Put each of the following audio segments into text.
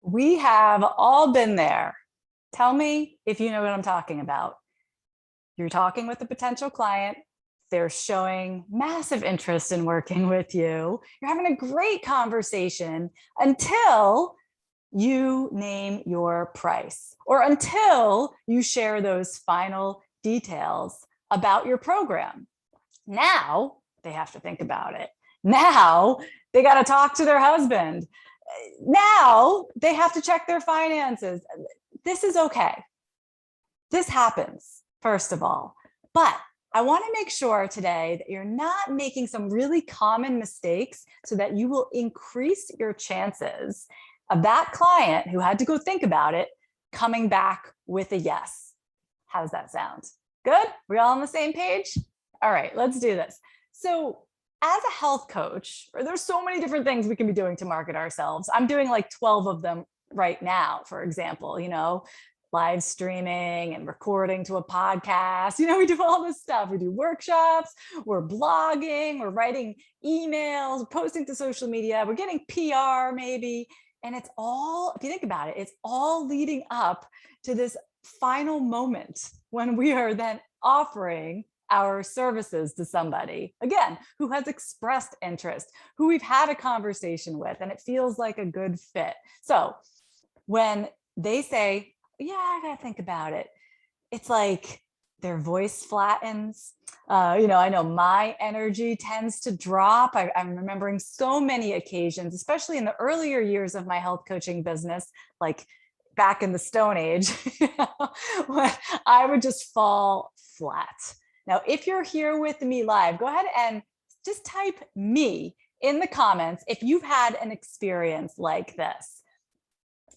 We have all been there. Tell me if you know what I'm talking about. You're talking with a potential client. They're showing massive interest in working with you. You're having a great conversation until you name your price or until you share those final details about your program. Now they have to think about it. Now they got to talk to their husband. Now they have to check their finances. This is okay. This happens, first of all. But I want to make sure today that you're not making some really common mistakes so that you will increase your chances of that client who had to go think about it coming back with a yes. How does that sound? Good? We all on the same page? All right, let's do this. So as a health coach, there's so many different things we can be doing to market ourselves. I'm doing like 12 of them right now, for example, live streaming and recording to a podcast. We do all this stuff. We do workshops, we're blogging, we're writing emails, posting to social media, we're getting PR maybe. And it's all, if you think about it, it's all leading up to this final moment when we are then offering our services to somebody, again, who has expressed interest, who we've had a conversation with, and it feels like a good fit. So when they say, yeah, I gotta think about it, it's like their voice flattens. I know my energy tends to drop. I'm remembering so many occasions, especially in the earlier years of my health coaching business, like back in the Stone Age, when I would just fall flat. Now, if you're here with me live, go ahead and just type me in the comments if you've had an experience like this.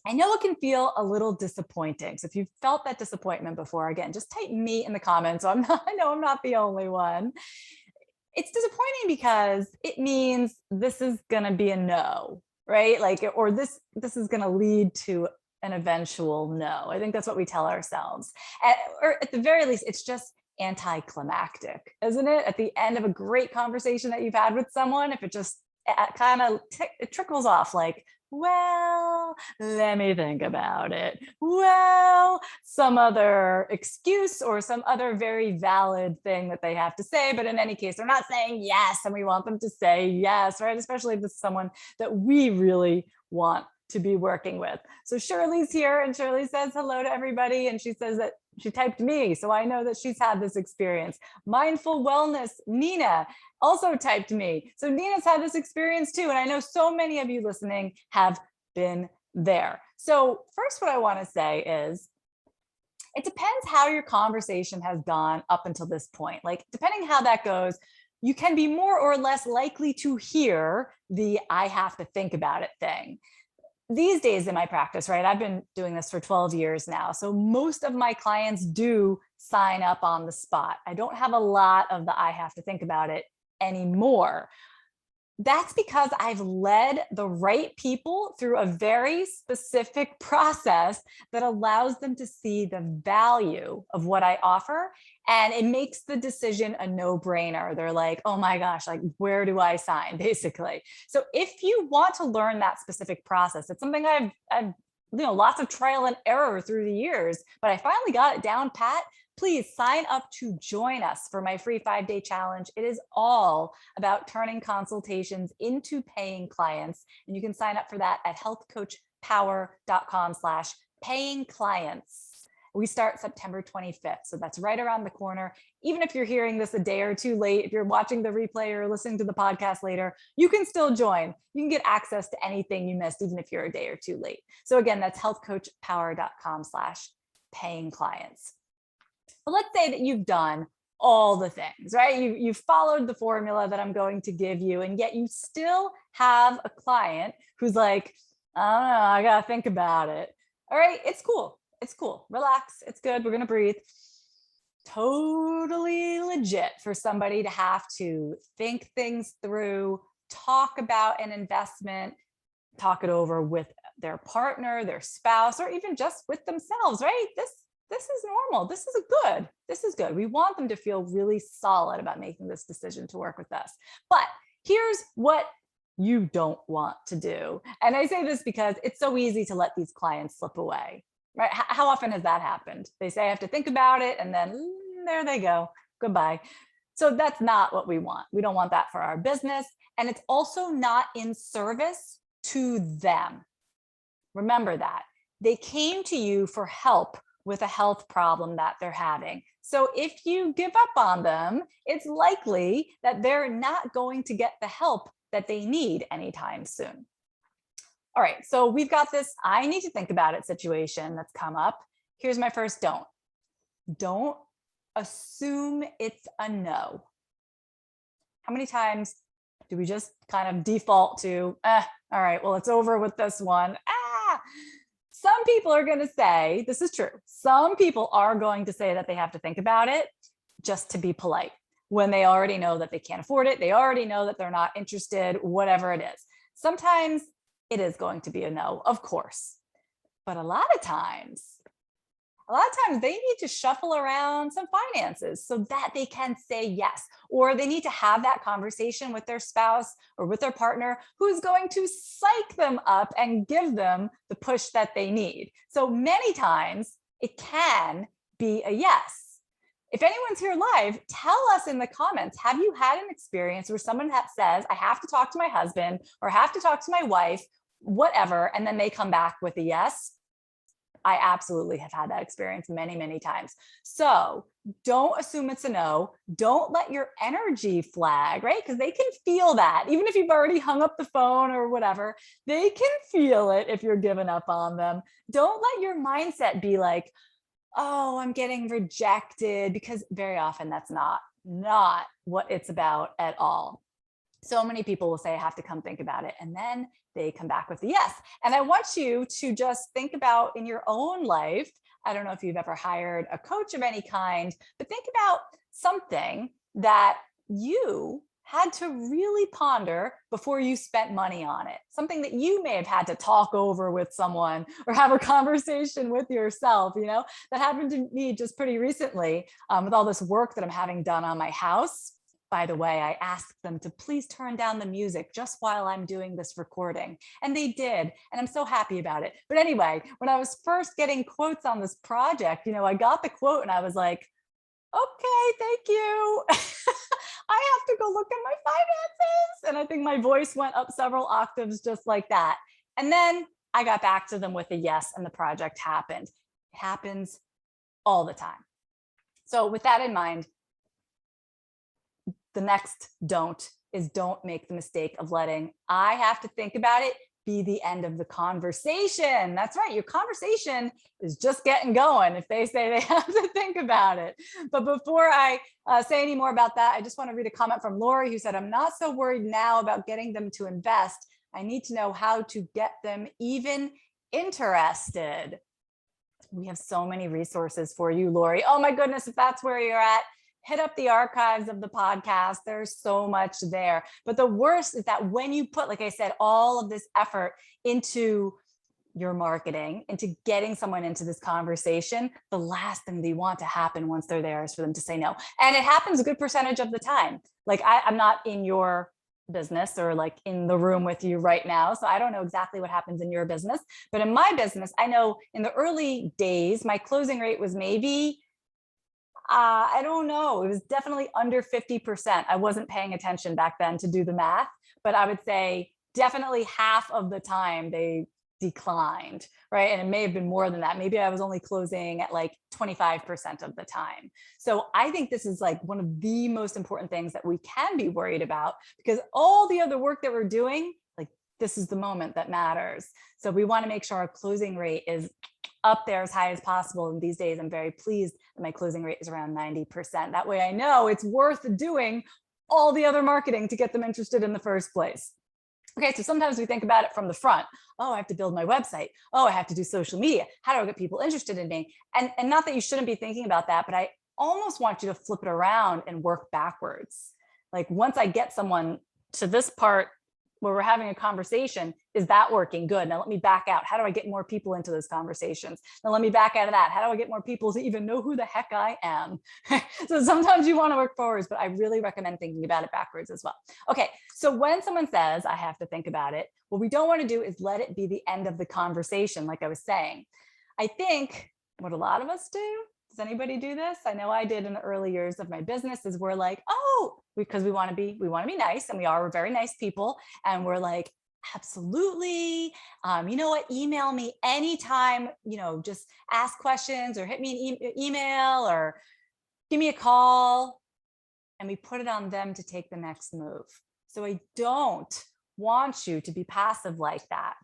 I know it can feel a little disappointing. So if you've felt that disappointment before, again, just type me in the comments. So I know I'm not the only one. It's disappointing because it means this is going to be a no, right? Or this is going to lead to an eventual no. I think that's what we tell ourselves. Or at the very least, it's just anticlimactic, isn't it? At the end of a great conversation that you've had with someone, if it just kind of it trickles off like, well, let me think about it. Well, some other excuse or some other very valid thing that they have to say. But in any case, they're not saying yes. And we want them to say yes, right? Especially if it's someone that we really want to be working with. So Shirley's here and Shirley says hello to everybody. And she says that she typed me. So I know that she's had this experience. Mindful Wellness, Nina also typed me. So Nina's had this experience too. And I know so many of you listening have been there. So first, what I want to say is, it depends how your conversation has gone up until this point. Like, depending how that goes, you can be more or less likely to hear the I have to think about it thing. These days in my practice, right, I've been doing this for 12 years now. So most of my clients do sign up on the spot. I don't have a lot of the I have to think about it anymore. That's because I've led the right people through a very specific process that allows them to see the value of what I offer. And it makes the decision a no-brainer. They're like, oh my gosh, like, where do I sign, basically? So if you want to learn that specific process, it's something I've lots of trial and error through the years, but I finally got it down pat. Please sign up to join us for my free 5-day challenge. It is all about turning consultations into paying clients. And you can sign up for that at healthcoachpower.com/paying clients. We start September 25th. So that's right around the corner. Even if you're hearing this a day or two late, if you're watching the replay or listening to the podcast later, you can still join. You can get access to anything you missed, even if you're a day or two late. So again, that's healthcoachpower.com/paying clients. But let's say that you've done all the things, right? You've followed the formula that I'm going to give you, and yet you still have a client who's like, I don't know, I got to think about it. All right, it's cool. It's cool. Relax. It's good. We're going to breathe. Totally legit for somebody to have to think things through, talk about an investment, talk it over with their partner, their spouse, or even just with themselves, right? This is normal. This is good. This is good. We want them to feel really solid about making this decision to work with us. But here's what you don't want to do. And I say this because it's so easy to let these clients slip away, right? How often has that happened? They say, I have to think about it, and then there they go. Goodbye. So that's not what we want. We don't want that for our business. And it's also not in service to them. Remember that. They came to you for help with a health problem that they're having. So if you give up on them, it's likely that they're not going to get the help that they need anytime soon. All right, so we've got this I need to think about it situation that's come up. Here's my first don't. Don't assume it's a no. How many times do we just kind of default to, all right, well, it's over with this one. Some people are going to say, this is true. Some people are going to say that they have to think about it just to be polite when they already know that they can't afford it. They already know that they're not interested, whatever it is. Sometimes it is going to be a no, of course. But a lot of times they need to shuffle around some finances so that they can say yes, or they need to have that conversation with their spouse or with their partner who's going to psych them up and give them the push that they need. So many times it can be a yes. If anyone's here live, tell us in the comments, have you had an experience where someone that says, I have to talk to my husband or I have to talk to my wife, whatever, and then they come back with a yes? I absolutely have had that experience many, many times. So don't assume it's a no. Don't let your energy flag, right? Because they can feel that. Even if you've already hung up the phone or whatever, they can feel it if you're giving up on them. Don't let your mindset be like, oh, I'm getting rejected, because very often that's not what it's about at all. So many people will say, I have to come think about it. And then they come back with a yes. And I want you to just think about in your own life. I don't know if you've ever hired a coach of any kind, but think about something that you had to really ponder before you spent money on it. Something that you may have had to talk over with someone or have a conversation with yourself. That happened to me just pretty recently with all this work that I'm having done on my house. By the way, I asked them to please turn down the music just while I'm doing this recording. And they did. And I'm so happy about it. But anyway, when I was first getting quotes on this project, I got the quote and I was like, okay, thank you. I have to go look at my finances. And I think my voice went up several octaves just like that. And then I got back to them with a yes, and the project happened. It happens all the time. So with that in mind, the next don't make the mistake of letting I have to think about it be the end of the conversation. That's right. Your conversation is just getting going if they say they have to think about it. But before I say any more about that, I just want to read a comment from Lori who said, I'm not so worried now about getting them to invest. I need to know how to get them even interested. We have so many resources for you, Lori. Oh my goodness, if that's where you're at, hit up the archives of the podcast. There's so much there. But the worst is that when you put, like I said, all of this effort into your marketing, into getting someone into this conversation, the last thing they want to happen once they're there is for them to say no. And it happens a good percentage of the time. Like I'm not in your business or like in the room with you right now. So I don't know exactly what happens in your business, but in my business, I know in the early days, my closing rate was maybe I don't know. It was definitely under 50%. I wasn't paying attention back then to do the math, but I would say definitely half of the time they declined, right? And it may have been more than that. Maybe I was only closing at like 25% of the time. So I think this is like one of the most important things that we can be worried about, because all the other work that we're doing, like this is the moment that matters. So we want to make sure our closing rate is up there as high as possible. And these days, I'm very pleased that my closing rate is around 90%. That way I know it's worth doing all the other marketing to get them interested in the first place. Okay, so sometimes we think about it from the front. Oh, I have to build my website. Oh, I have to do social media. How do I get people interested in me? And not that you shouldn't be thinking about that, but I almost want you to flip it around and work backwards. Like once I get someone to this part where we're having a conversation. Is that working? Good. Now let me back out. How do I get more people into those conversations? Now let me back out of that. How do I get more people to even know who the heck I am? So sometimes you want to work forwards, but I really recommend thinking about it backwards as well. Okay. So when someone says, I have to think about it, what we don't want to do is let it be the end of the conversation. Like I was saying, I think what a lot of us do, does anybody do this? I know I did in the early years of my business, is we're like, oh, because we want to be nice, and we're very nice people. And we're like, absolutely. You know what? Email me anytime, just ask questions or hit me an email or give me a call. And we put it on them to take the next move. So I don't want you to be passive like that.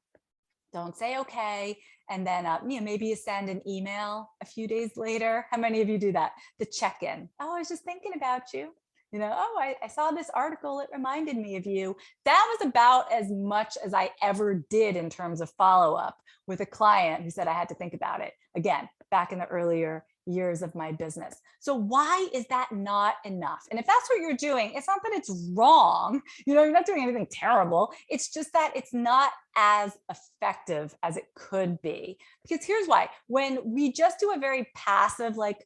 Don't say okay. And then maybe you send an email a few days later. How many of you do that? The check-in. Oh, I was just thinking about you. I saw this article. It reminded me of you. That was about as much as I ever did in terms of follow-up with a client who said I had to think about it. Again, back in the earlier years of my business. So why is that not enough? And if that's what you're doing, it's not that it's wrong. You're not doing anything terrible. It's just that it's not as effective as it could be. Because here's why. When we just do a very passive, like,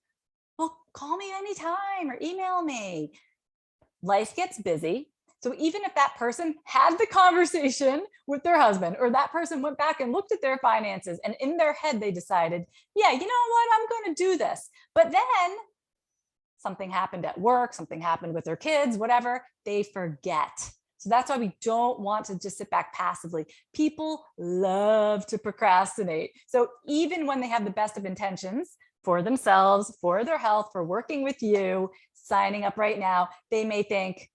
well, call me anytime or email me, life gets busy. So even if that person had the conversation with their husband, or that person went back and looked at their finances, and in their head, they decided, yeah, you know what, I'm going to do this. But then something happened at work, something happened with their kids, whatever, they forget. So that's why we don't want to just sit back passively. People love to procrastinate. So even when they have the best of intentions for themselves, for their health, for working with you, signing up right now, they may think,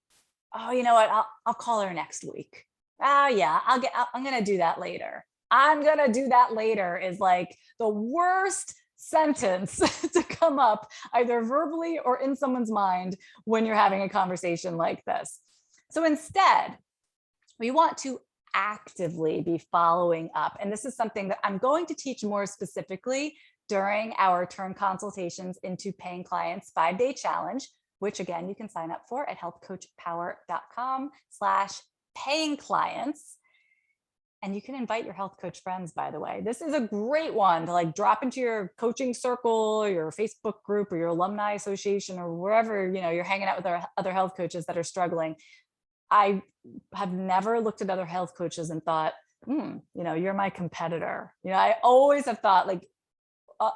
oh, you know what? I'll call her next week. Oh yeah, I'm going to do that later. I'm going to do that later is like the worst sentence to come up either verbally or in someone's mind when you're having a conversation like this. So instead, we want to actively be following up. And this is something that I'm going to teach more specifically during our Turn Consultations into Paying Clients 5-day challenge, which again, you can sign up for at healthcoachpower.com/paying clients. And you can invite your health coach friends, by the way. This is a great one to like drop into your coaching circle, or your Facebook group, or your alumni association, or wherever, you're hanging out with other health coaches that are struggling. I have never looked at other health coaches and thought, you're my competitor. I always have thought like,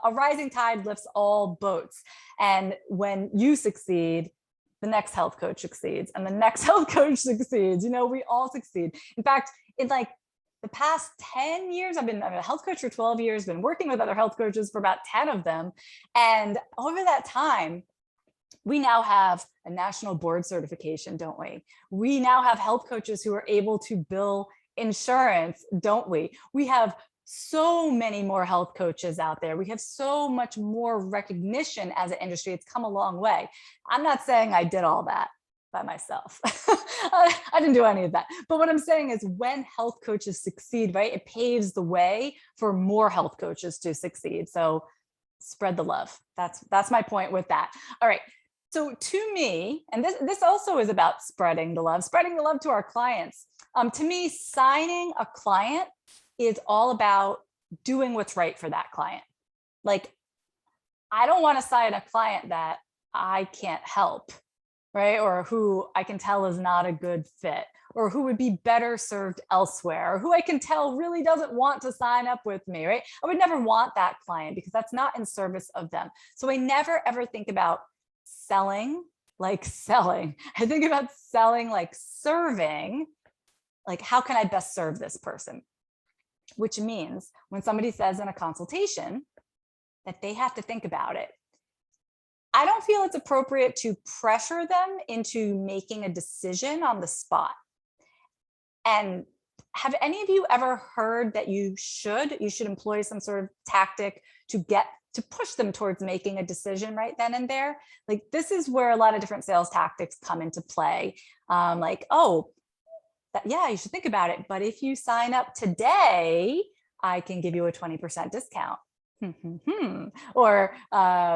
a rising tide lifts all boats. And when you succeed, the next health coach succeeds, and the next health coach succeeds. We all succeed. In fact, in like the past 10 years, I'm a health coach for 12 years, been working with other health coaches for about 10 of them. And over that time, we now have a national board certification, don't we? We now have health coaches who are able to bill insurance, don't we? We have so many more health coaches out there. We have so much more recognition as an industry. It's come a long way. I'm not saying I did all that by myself. I didn't do any of that. But what I'm saying is when health coaches succeed, right, it paves the way for more health coaches to succeed. So spread the love. That's my point with that. All right. So to me, and this also is about spreading the love to our clients. To me, signing a client is all about doing what's right for that client. Like, I don't want to sign a client that I can't help, right? Or who I can tell is not a good fit, or who would be better served elsewhere, or who I can tell really doesn't want to sign up with me, right? I would never want that client because that's not in service of them. So I never ever think about selling like selling. I think about selling like serving, like how can I best serve this person? Which means when somebody says in a consultation that they have to think about it, I don't feel it's appropriate to pressure them into making a decision on the spot. And have any of you ever heard that you should employ some sort of tactic to push them towards making a decision right then and there? Like, this is where a lot of different sales tactics come into play. Like, oh, yeah, you should think about it. But if you sign up today, I can give you a 20% discount. Or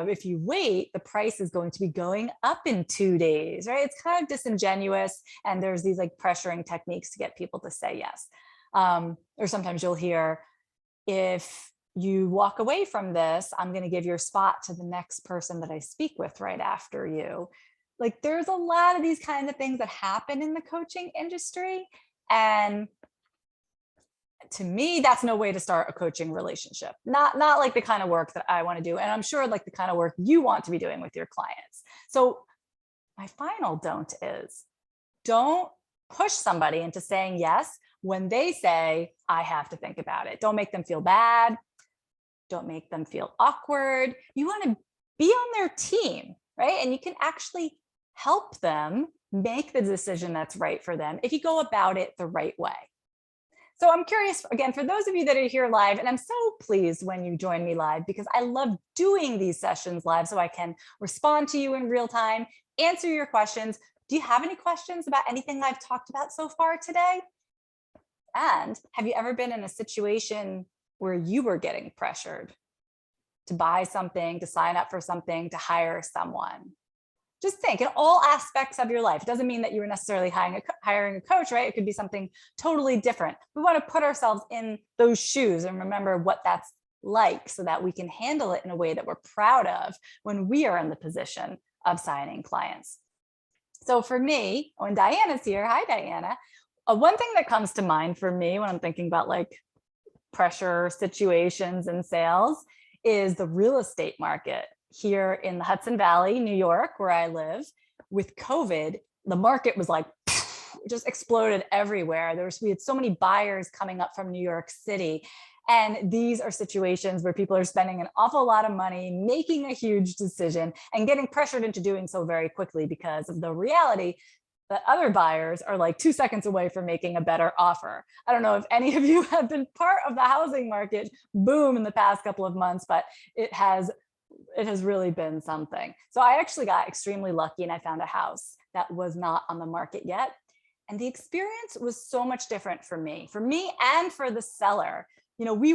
if you wait, the price is going to be going up in 2 days, right? It's kind of disingenuous. And there's these like pressuring techniques to get people to say yes. Or sometimes you'll hear, if you walk away from this, I'm going to give your spot to the next person that I speak with right after you. Like there's a lot of these kinds of things that happen in the coaching industry. And to me, that's no way to start a coaching relationship. Not like the kind of work that I want to do. And I'm sure like the kind of work you want to be doing with your clients. So my final don't is, don't push somebody into saying yes when they say, I have to think about it. Don't make them feel bad. Don't make them feel awkward. You want to be on their team, right? And you can actually help them make the decision that's right for them if you go about it the right way. So I'm curious, again, for those of you that are here live, and I'm so pleased when you join me live because I love doing these sessions live so I can respond to you in real time, answer your questions. Do you have any questions about anything I've talked about so far today? And have you ever been in a situation where you were getting pressured to buy something, to sign up for something, to hire someone? Just think in all aspects of your life. It doesn't mean that you were necessarily hiring a coach, right? It could be something totally different. We want to put ourselves in those shoes and remember what that's like so that we can handle it in a way that we're proud of when we are in the position of signing clients. So for me, when Diana's here, hi, Diana. One thing that comes to mind for me when I'm thinking about like pressure situations and sales is the real estate market. Here in the Hudson Valley, New York, where I live, with COVID, the market was like, just exploded everywhere. We had so many buyers coming up from New York City. And these are situations where people are spending an awful lot of money, making a huge decision and getting pressured into doing so very quickly because of the reality that other buyers are like 2 seconds away from making a better offer. I don't know if any of you have been part of the housing market boom in the past couple of months, but it has really been something. So I actually got extremely lucky and I found a house that was not on the market yet. And the experience was so much different for me and for the seller. You know, we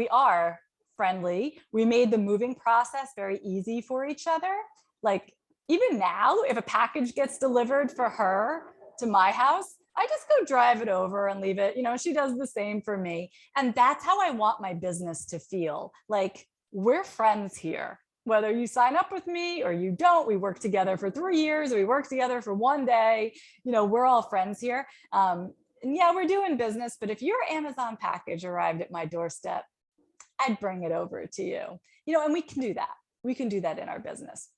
are friendly. We made the moving process very easy for each other. Like even now, if a package gets delivered for her to my house, I just go drive it over and leave it. You know, she does the same for me. And that's how I want my business to feel. Like we're friends here. Whether you sign up with me or you don't, we work together for 3 years, or we work together for 1 day, you know, we're all friends here. And yeah, we're doing business, but if your Amazon package arrived at my doorstep, I'd bring it over to you. You know, and we can do that. We can do that in our business.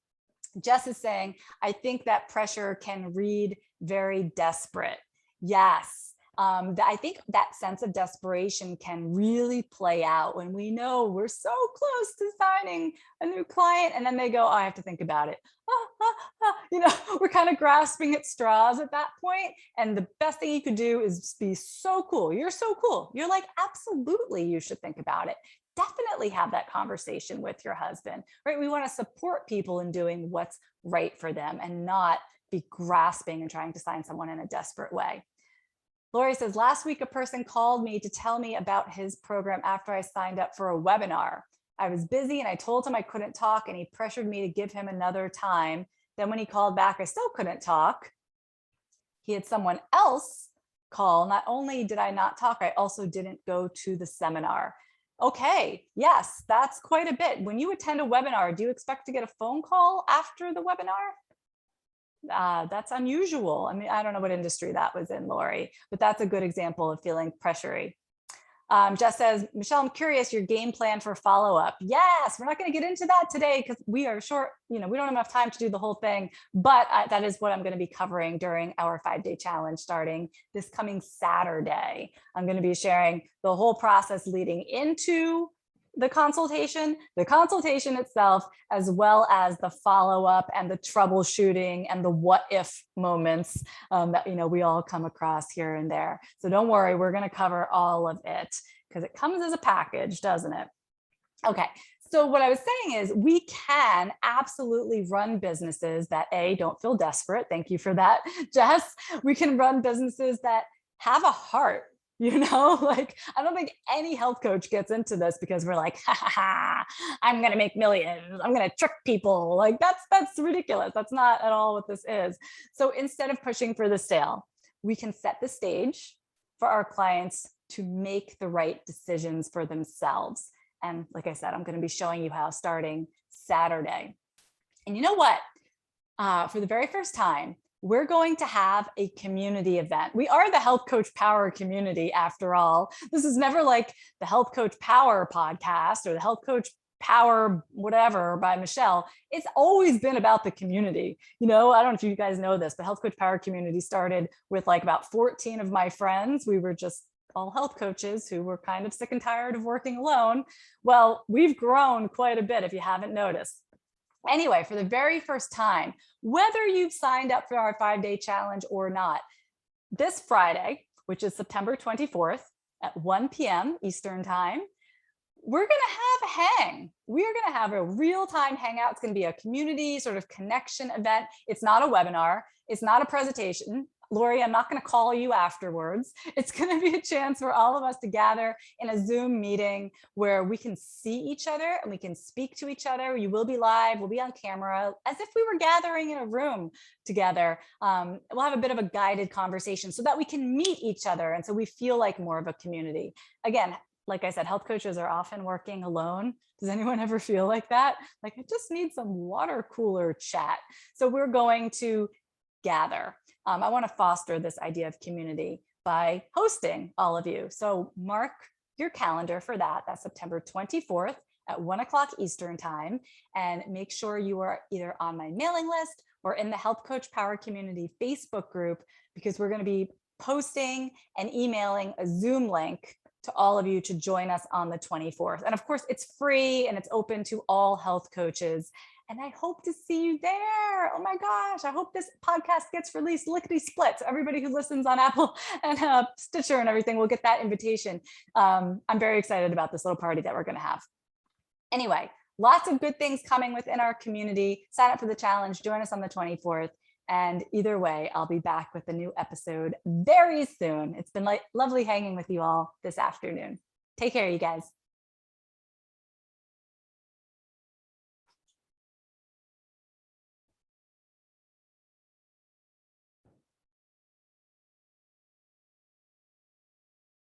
Jess is saying, I think that pressure can read very desperate. Yes. I think that sense of desperation can really play out when we know we're so close to signing a new client and then they go, oh, I have to think about it. You know, we're kind of grasping at straws at that point. And the best thing you could do is be so cool. You're so cool. You're like, absolutely, you should think about it. Definitely have that conversation with your husband, right? We want to support people in doing what's right for them and not be grasping and trying to sign someone in a desperate way. Lori says, last week, a person called me to tell me about his program after I signed up for a webinar. I was busy and I told him I couldn't talk and he pressured me to give him another time. Then when he called back, I still couldn't talk. He had someone else call. Not only did I not talk, I also didn't go to the seminar. Okay, yes, that's quite a bit. When you attend a webinar, do you expect to get a phone call after the webinar? That's unusual. I mean, I don't know what industry that was in, Lori, but that's a good example of feeling pressury. Jess says, Michelle, I'm curious your game plan for follow-up. Yes, we're not going to get into that today because we are short, you know, we don't have enough time to do the whole thing, but that is what I'm going to be covering during our 5-day challenge starting this coming Saturday. I'm going to be sharing the whole process leading into the consultation itself, as well as the follow-up and the troubleshooting and the what if moments that, you know, we all come across here and there. So don't worry, we're going to cover all of it because it comes as a package, doesn't it? Okay. So what I was saying is we can absolutely run businesses that don't feel desperate. Thank you for that, Jess. We can run businesses that have a heart, Like, I don't think any health coach gets into this because we're like, ha ha ha, I'm going to make millions. I'm going to trick people. Like that's ridiculous. That's not at all what this is. So instead of pushing for the sale, we can set the stage for our clients to make the right decisions for themselves. And like I said, I'm going to be showing you how starting Saturday. And you know what? For the very first time, we're going to have a community event. We are the Health Coach Power community, after all. This is never like the Health Coach Power podcast or the Health Coach Power whatever by Michelle. It's always been about the community. I don't know if you guys know this, but Health Coach Power community started with like about 14 of my friends. We were just all health coaches who were kind of sick and tired of working alone. Well, we've grown quite a bit if you haven't noticed. Anyway, for the very first time, whether you've signed up for our 5-day challenge or not, this Friday, which is September 24th at 1 p.m. Eastern time, we're going to have a hang. We're going to have a real-time hangout. It's going to be a community sort of connection event. It's not a webinar. It's not a presentation. Lori, I'm not going to call you afterwards. It's going to be a chance for all of us to gather in a Zoom meeting where we can see each other and we can speak to each other. You will be live, we'll be on camera, as if we were gathering in a room together. We'll have a bit of a guided conversation so that we can meet each other and so we feel like more of a community. Again, like I said, health coaches are often working alone. Does anyone ever feel like that? Like, I just need some water cooler chat. So we're going to gather. I want to foster this idea of community by hosting all of you. So mark your calendar for that. That's September 24th at 1 o'clock Eastern time. And make sure you are either on my mailing list or in the Health Coach Power Community Facebook group, because we're going to be posting and emailing a Zoom link to all of you to join us on the 24th. And of course, it's free and it's open to all health coaches. And I hope to see you there. Oh my gosh, I hope this podcast gets released lickety split. So everybody who listens on Apple and Stitcher and everything will get that invitation. I'm very excited about this little party that we're gonna have. Anyway, lots of good things coming within our community. Sign up for the challenge, join us on the 24th. And either way, I'll be back with a new episode very soon. It's been lovely hanging with you all this afternoon. Take care, you guys.